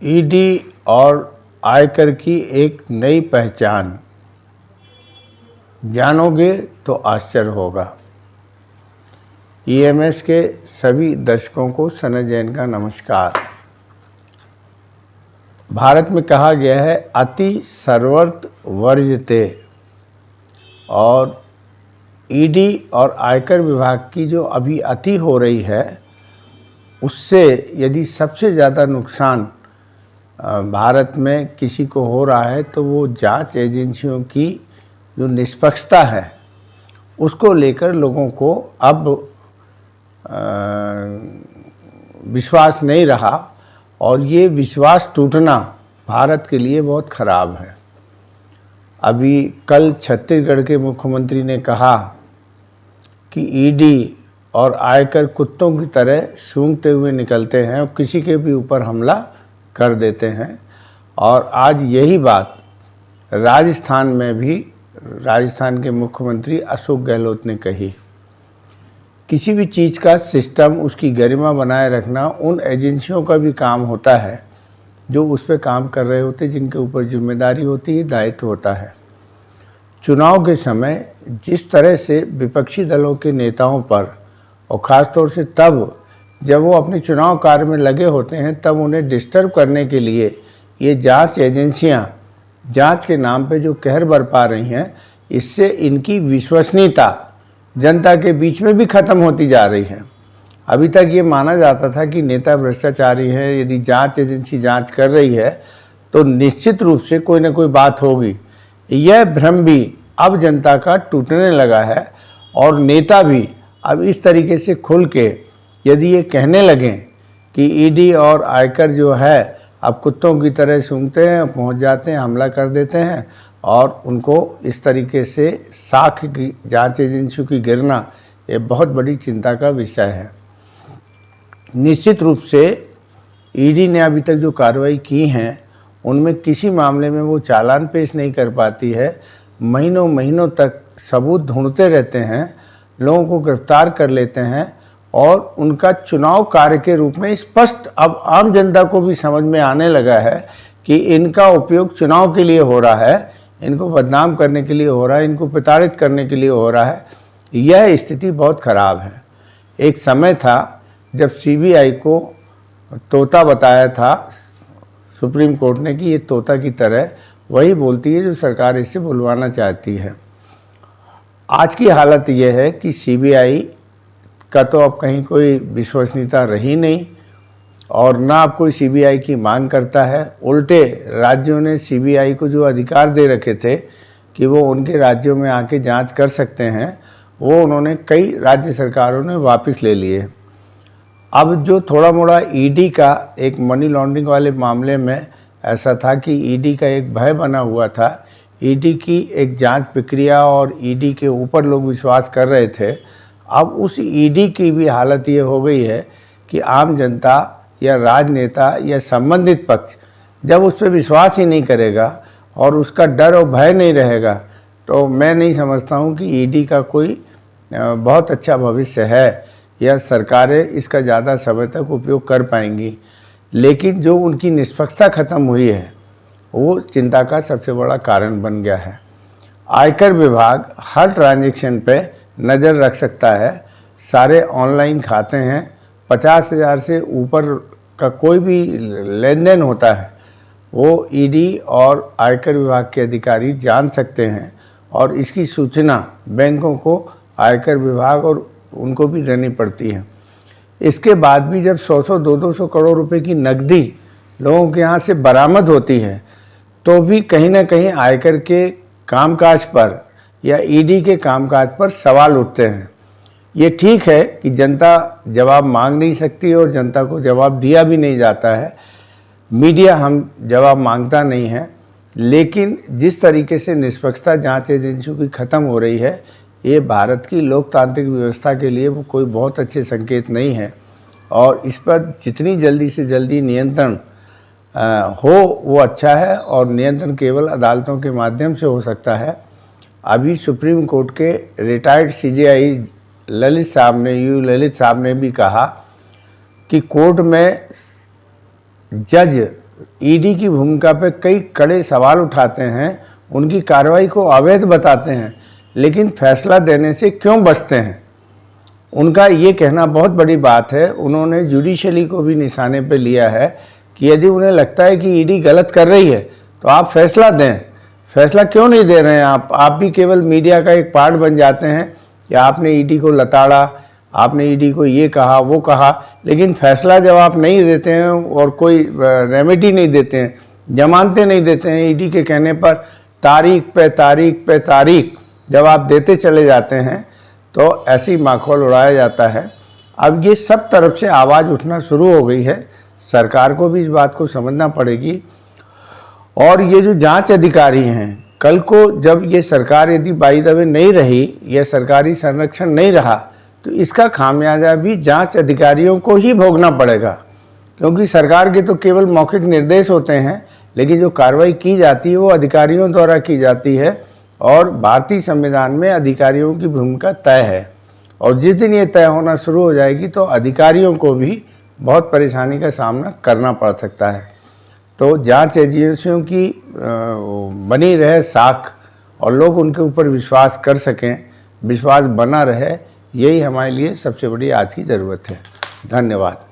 ED और आयकर की एक नई पहचान, जानोगे तो आश्चर्य होगा। ईएमएस के सभी दर्शकों को सनत जैन का नमस्कार। भारत में कहा गया है अति सर्वत्र वर्जते, और ईडी और आयकर विभाग की जो अभी अति हो रही है उससे यदि सबसे ज़्यादा नुकसान भारत में किसी को हो रहा है तो वो जांच एजेंसियों की जो निष्पक्षता है उसको लेकर लोगों को अब विश्वास नहीं रहा, और ये विश्वास टूटना भारत के लिए बहुत ख़राब है। अभी कल छत्तीसगढ़ के मुख्यमंत्री ने कहा कि ईडी और आयकर कुत्तों की तरह सूंघते हुए निकलते हैं और किसी के भी ऊपर हमला कर देते हैं। और आज यही बात राजस्थान में भी राजस्थान के मुख्यमंत्री अशोक गहलोत ने कही। किसी भी चीज़ का सिस्टम, उसकी गरिमा बनाए रखना उन एजेंसियों का भी काम होता है जो उस पर काम कर रहे होते, जिनके ऊपर जिम्मेदारी होती है, दायित्व होता है। चुनाव के समय जिस तरह से विपक्षी दलों के नेताओं पर, और ख़ास तौर से तब जब वो अपने चुनाव कार्य में लगे होते हैं, तब उन्हें डिस्टर्ब करने के लिए ये जांच एजेंसियां जांच के नाम पे जो कहर बरपा रही हैं, इससे इनकी विश्वसनीयता जनता के बीच में भी ख़त्म होती जा रही है। अभी तक ये माना जाता था कि नेता भ्रष्टाचारी हैं, यदि जांच एजेंसी जांच कर रही है तो निश्चित रूप से कोई ना कोई बात होगी। यह भ्रम भी अब जनता का टूटने लगा है, और नेता भी अब इस तरीके से खुल के यदि ये कहने लगें कि ईडी और आयकर जो है अब कुत्तों की तरह सूंघते हैं, पहुंच जाते हैं, हमला कर देते हैं, और उनको इस तरीके से साख की जांच एजेंसियों की गिरना, ये बहुत बड़ी चिंता का विषय है। निश्चित रूप से ईडी ने अभी तक जो कार्रवाई की हैं उनमें किसी मामले में वो चालान पेश नहीं कर पाती है। महीनों महीनों तक सबूत ढूंढते रहते हैं, लोगों को गिरफ्तार कर लेते हैं, और उनका चुनाव कार्य के रूप में स्पष्ट अब आम जनता को भी समझ में आने लगा है कि इनका उपयोग चुनाव के लिए हो रहा है, इनको बदनाम करने के लिए हो रहा है, इनको प्रताड़ित करने के लिए हो रहा है। यह स्थिति बहुत ख़राब है। एक समय था जब सीबीआई को तोता बताया था सुप्रीम कोर्ट ने कि ये तोता की तरह वही बोलती है जो सरकार इससे बुलवाना चाहती है। आज की हालत ये है कि सीबीआई का तो अब कहीं कोई विश्वसनीयता रही नहीं, और ना अब कोई सीबीआई की मांग करता है। उल्टे राज्यों ने सीबीआई को जो अधिकार दे रखे थे कि वो उनके राज्यों में आके जांच कर सकते हैं, वो उन्होंने कई राज्य सरकारों ने वापस ले लिए। अब जो थोड़ा मोड़ा ईडी का एक मनी लॉन्ड्रिंग वाले मामले में ऐसा था कि ईडी का एक भय बना हुआ था, ईडी की एक जांच प्रक्रिया और ईडी के ऊपर लोग विश्वास कर रहे थे। अब उस ईडी की भी हालत ये हो गई है कि आम जनता या राजनेता या संबंधित पक्ष जब उस पर विश्वास ही नहीं करेगा और उसका डर और भय नहीं रहेगा, तो मैं नहीं समझता हूँ कि ईडी का कोई बहुत अच्छा भविष्य है या सरकारें इसका ज़्यादा समय तक उपयोग कर पाएंगी। लेकिन जो उनकी निष्पक्षता खत्म हुई है वो चिंता का सबसे बड़ा कारण बन गया है। आयकर विभाग हर ट्रांजैक्शन पे नज़र रख सकता है। सारे ऑनलाइन खाते हैं, 50,000 से ऊपर का कोई भी लेन देन होता है वो ईडी और आयकर विभाग के अधिकारी जान सकते हैं, और इसकी सूचना बैंकों को आयकर विभाग और उनको भी देनी पड़ती है। इसके बाद भी जब 100-100, 200 करोड़ रुपए की नकदी लोगों के यहाँ से बरामद होती है, तो भी कहीं ना कहीं आयकर के कामकाज पर या ईडी के कामकाज पर सवाल उठते हैं। ये ठीक है कि जनता जवाब मांग नहीं सकती और जनता को जवाब दिया भी नहीं जाता है, मीडिया हम जवाब मांगता नहीं है, लेकिन जिस तरीके से निष्पक्षता जांच एजेंसियों की ख़त्म हो रही है, ये भारत की लोकतांत्रिक व्यवस्था के लिए वो कोई बहुत अच्छे संकेत नहीं है। और इस पर जितनी जल्दी से जल्दी नियंत्रण हो वो अच्छा है, और नियंत्रण केवल अदालतों के माध्यम से हो सकता है। अभी सुप्रीम कोर्ट के रिटायर्ड सीजेआई ललित साहब ने भी कहा कि कोर्ट में जज ईडी की भूमिका पे कई कड़े सवाल उठाते हैं, उनकी कार्रवाई को अवैध बताते हैं, लेकिन फैसला देने से क्यों बचते हैं? उनका ये कहना बहुत बड़ी बात है। उन्होंने जुडिशरी को भी निशाने पे लिया है कि यदि उन्हें लगता है कि ईडी गलत कर रही है तो आप फैसला दें। फैसला क्यों नहीं दे रहे हैं आप भी केवल मीडिया का एक पार्ट बन जाते हैं कि आपने ईडी को लताड़ा, आपने ईडी को ये कहा वो कहा, लेकिन फैसला जब आप नहीं देते हैं और कोई रेमेडी नहीं देते हैं, जमानतें नहीं देते हैं, ईडी के कहने पर तारीख पे तारीख जब आप देते चले जाते हैं तो ऐसी माखौल उड़ाया जाता है। अब ये सब तरफ से आवाज़ उठना शुरू हो गई है, सरकार को भी इस बात को समझना पड़ेगी। और ये जो जांच अधिकारी हैं, कल को जब ये सरकार यदि बाय द वे नहीं रही या सरकारी संरक्षण नहीं रहा तो इसका खामियाजा भी जांच अधिकारियों को ही भोगना पड़ेगा, क्योंकि सरकार के तो केवल मौखिक निर्देश होते हैं, लेकिन जो कार्रवाई की जाती है वो अधिकारियों द्वारा की जाती है। और भारतीय संविधान में अधिकारियों की भूमिका तय है, और जिस दिन ये तय होना शुरू हो जाएगी तो अधिकारियों को भी बहुत परेशानी का सामना करना पड़ सकता है। तो जांच एजेंसियों की बनी रहे साख और लोग उनके ऊपर विश्वास कर सकें, विश्वास बना रहे, यही हमारे लिए सबसे बड़ी आज की ज़रूरत है। धन्यवाद।